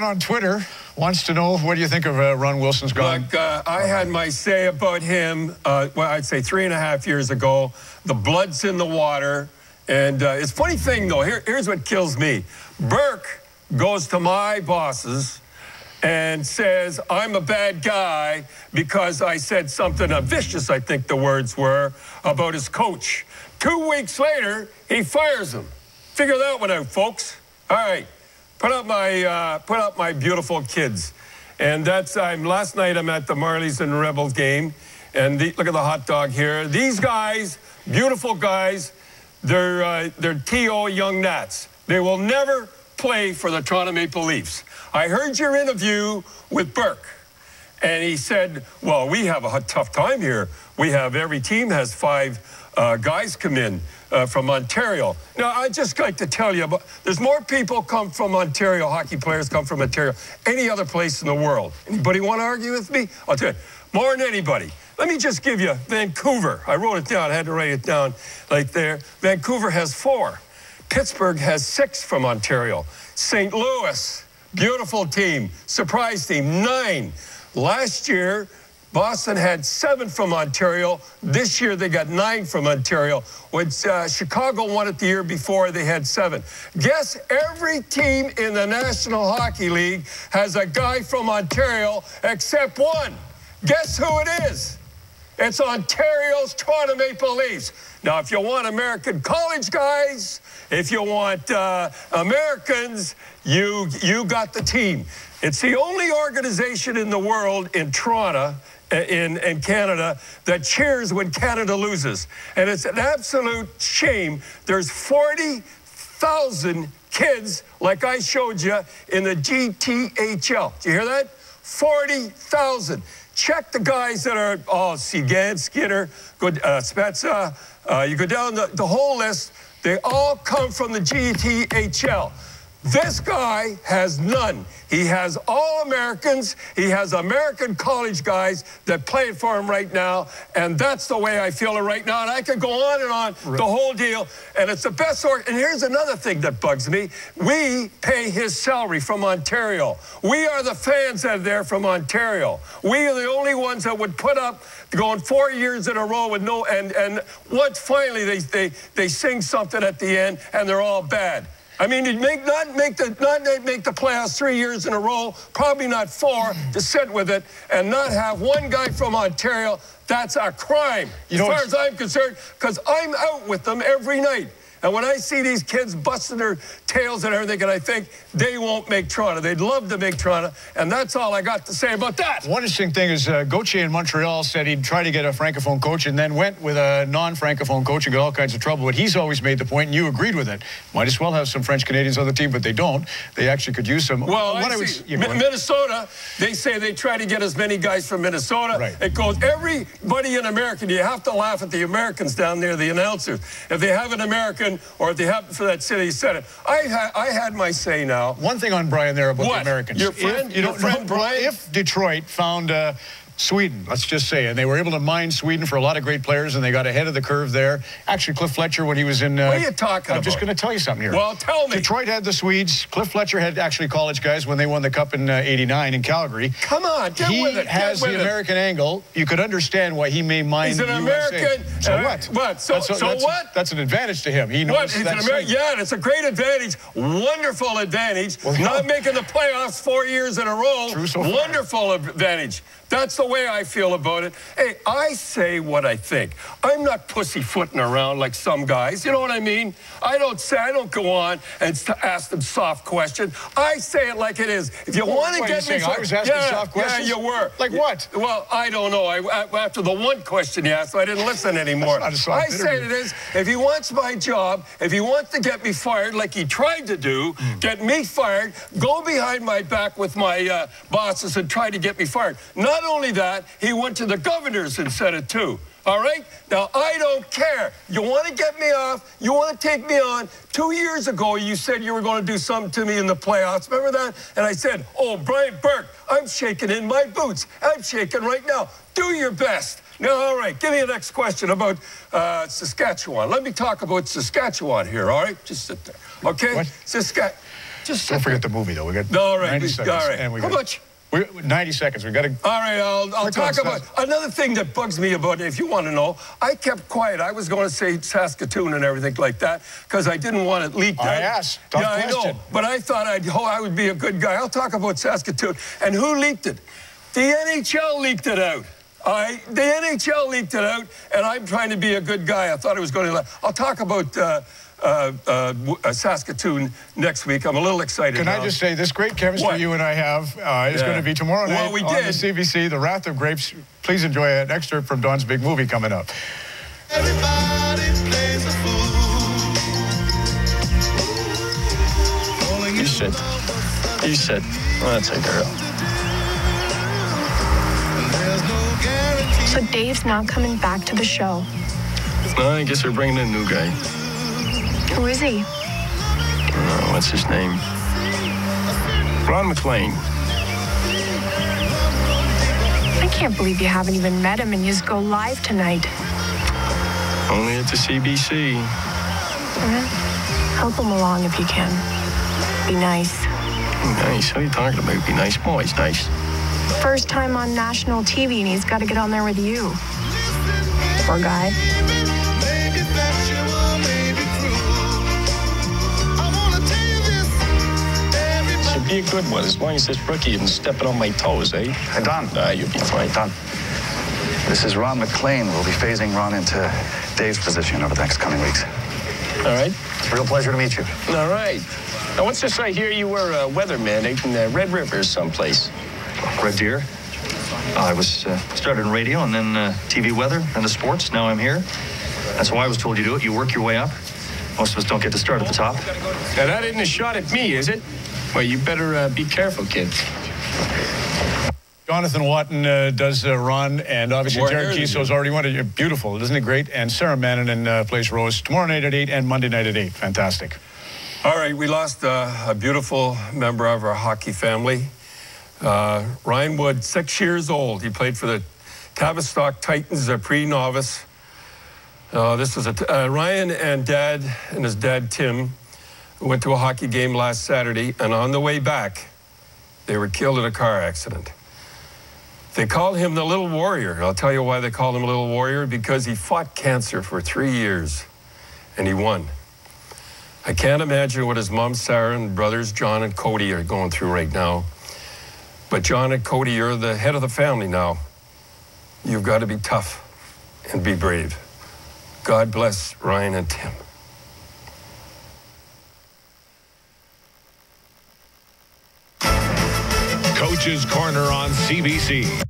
on Twitter wants to know, what do you think of Ron Wlyson's gone? Look, I had my say about him, well, I'd say 3.5 years ago. The blood's in the water. And it's a funny thing, though. Here's what kills me. Burke goes to my bosses and says, I'm a bad guy because I said something vicious, I think the words were, about his coach. 2 weeks later, he fires him. Figure that one out, folks. All right, put up my beautiful kids. And that's, last night I'm at the Marlies and Rebels game, and look at the hot dog here. These guys, beautiful guys, they're T.O. Young Nats. They will never play for the Toronto Maple Leafs. I heard your interview with Burke, and he said, well, we have a tough time here. Every team has 5 guys come in from Ontario. Now, I'd just like to tell you, there's more people come from Ontario, hockey players come from Ontario, any other place in the world. Anybody want to argue with me? I'll tell you, more than anybody. Let me just give you Vancouver. I wrote it down. I had to write it down like there. Vancouver has 4. Pittsburgh has 6 from Ontario. St. Louis, beautiful team, surprise team, 9. Last year, Boston had 7 from Ontario. This year, they got 9 from Ontario. When Chicago won it the year before, they had 7. Guess every team in the National Hockey League has a guy from Ontario except one. Guess who it is? It's Ontario's Toronto Maple Leafs. Now, if you want American college guys, if you want Americans, you got the team. It's the only organization in the world, in Toronto, in Canada, that cheers when Canada loses. And it's an absolute shame. There's 40,000 kids, like I showed you, in the GTHL. Do you hear that? 40,000. Check the guys that are, Segan, Skinner, Spezza, you go down the whole list. They all come from the GTHL. This guy has none. He has all Americans. He has American college guys that play for him right now, and that's the way I feel it right now. And I could go on and on, the whole deal, and it's the best And here's another thing that bugs me. We pay his salary from Ontario. We are the fans that are there from Ontario. We are the only ones that would put up going 4 years in a row with no, and once finally they sing something at the end, and they're all bad. I mean, not make the playoffs 3 years in a row, probably not 4, to sit with it and not have one guy from Ontario. That's a crime, as far as I'm concerned, because I'm out with them every night. And when I see these kids busting their tails and everything, and I think they won't make Toronto. They'd love to make Toronto, and that's all I got to say about that. One interesting thing is Gauthier in Montreal said he'd try to get a Francophone coach and then went with a non-Francophone coach and got all kinds of trouble. But he's always made the point, and you agreed with it. Might as well have some French Canadians on the team, but they don't. They actually could use some. Well, Minnesota, they say they try to get as many guys from Minnesota. Right. It goes, everybody in America, you have to laugh at the Americans down there, the announcers. If they have an American, or if they happen for that city, said it. I had my say now. One thing on Brian there about the Americans. Your friend Brian? If Detroit found Sweden, let's just say, and they were able to mine Sweden for a lot of great players, and they got ahead of the curve there. Actually, Cliff Fletcher, when he was in... what are you talking about? I'm just going to tell you something here. Well, tell me. Detroit had the Swedes. Cliff Fletcher had actually college guys when they won the Cup in '89 in Calgary. Come on, get with it. He has the American angle. You could understand why he may mine He's an American. So what? What? So what? That's an advantage to him. He knows that. Yeah, it's a great advantage. Wonderful advantage. Not making the playoffs 4 years in a row. True so far. Wonderful advantage. That's the way I feel about it. Hey, I say what I think. I'm not pussyfooting around like some guys. You know what I mean? I don't go on and ask them soft questions. I say it like it is. If you want to get me... I was asking soft questions? Yeah, you were. Like what? Well, I don't know. After the one question you asked, I didn't listen anymore. That's not a soft say it is. If he wants my job, if he wants to get me fired like he tried to do, get me fired, go behind my back with my bosses and try to get me fired. Not only that, he went to the governors and said it too. All right? Now, I don't care. You want to get me off? You want to take me on? 2 years ago, you said you were going to do something to me in the playoffs. Remember that? And I said, oh, Brian Burke, I'm shaking in my boots. I'm shaking right now. Do your best. Now, all right, give me the next question about Saskatchewan. Let me talk about Saskatchewan here, all right? Just sit there, okay? What? just don't forget the movie, though. We got all right, 90 seconds. All right. And we How got, much? 90 seconds. We got to. All right, I'll talk about another thing that bugs me about it, if you want to know. I kept quiet. I was going to say Saskatoon and everything like that because I didn't want it leaked out. I asked. Tough question. I know, but I thought I would be a good guy. I'll talk about Saskatoon. And who leaked it? The NHL leaked it out. The NHL leaked it out, and I'm trying to be a good guy. I thought I was going to. I'll talk about Saskatoon next week. I'm a little excited. Can I just say, this great chemistry you and I have is going to be tomorrow night on the CBC, The Wrath of Grapes. Please enjoy an excerpt from Don's big movie coming up. Everybody plays a fool. You said, well, that's a girl. So Dave's not coming back to the show. No, I guess they're bringing in a new guy. Who is he? What's his name? Ron McLean. I can't believe you haven't even met him and you just go live tonight. Only at the CBC. Help him along if you can. Be nice. Nice? What are you talking about? Be nice? I'm always nice. First time on national TV and he's got to get on there with you. Poor guy. Should be a good one, as long as this rookie isn't stepping on my toes, eh? Hey, Don. You'll be fine. Don, this is Ron McLean. We'll be phasing Ron into Dave's position over the next coming weeks. All right. It's a real pleasure to meet you. All right. Now, what's this I hear you were a weatherman in Red River someplace? Red Deer. I was started in radio and then TV weather and the sports. Now I'm here. That's why I was told you do it. You work your way up. Most of us don't get to start at the top. Now, that isn't a shot at me, is it? Well, you better be careful, kid. Jonathan Watton does Ron, and obviously Jared Keeso's already won it. Beautiful, isn't it great? And Sarah Mannanen plays Rose tomorrow night at 8 and Monday night at 8. Fantastic. All right, we lost a beautiful member of our hockey family. Ryan Wood, 6 years old. He played for the Tavistock Titans, a pre-novice. This was Ryan and his dad, Tim, went to a hockey game last Saturday, and on the way back, they were killed in a car accident. They called him the Little Warrior. I'll tell you why they called him a Little Warrior, because he fought cancer for 3 years, and he won. I can't imagine what his mom, Sarah, and brothers, John and Cody, are going through right now. But John and Cody, you're the head of the family now. You've got to be tough and be brave. God bless Ryan and Tim. Coach's Corner on CBC.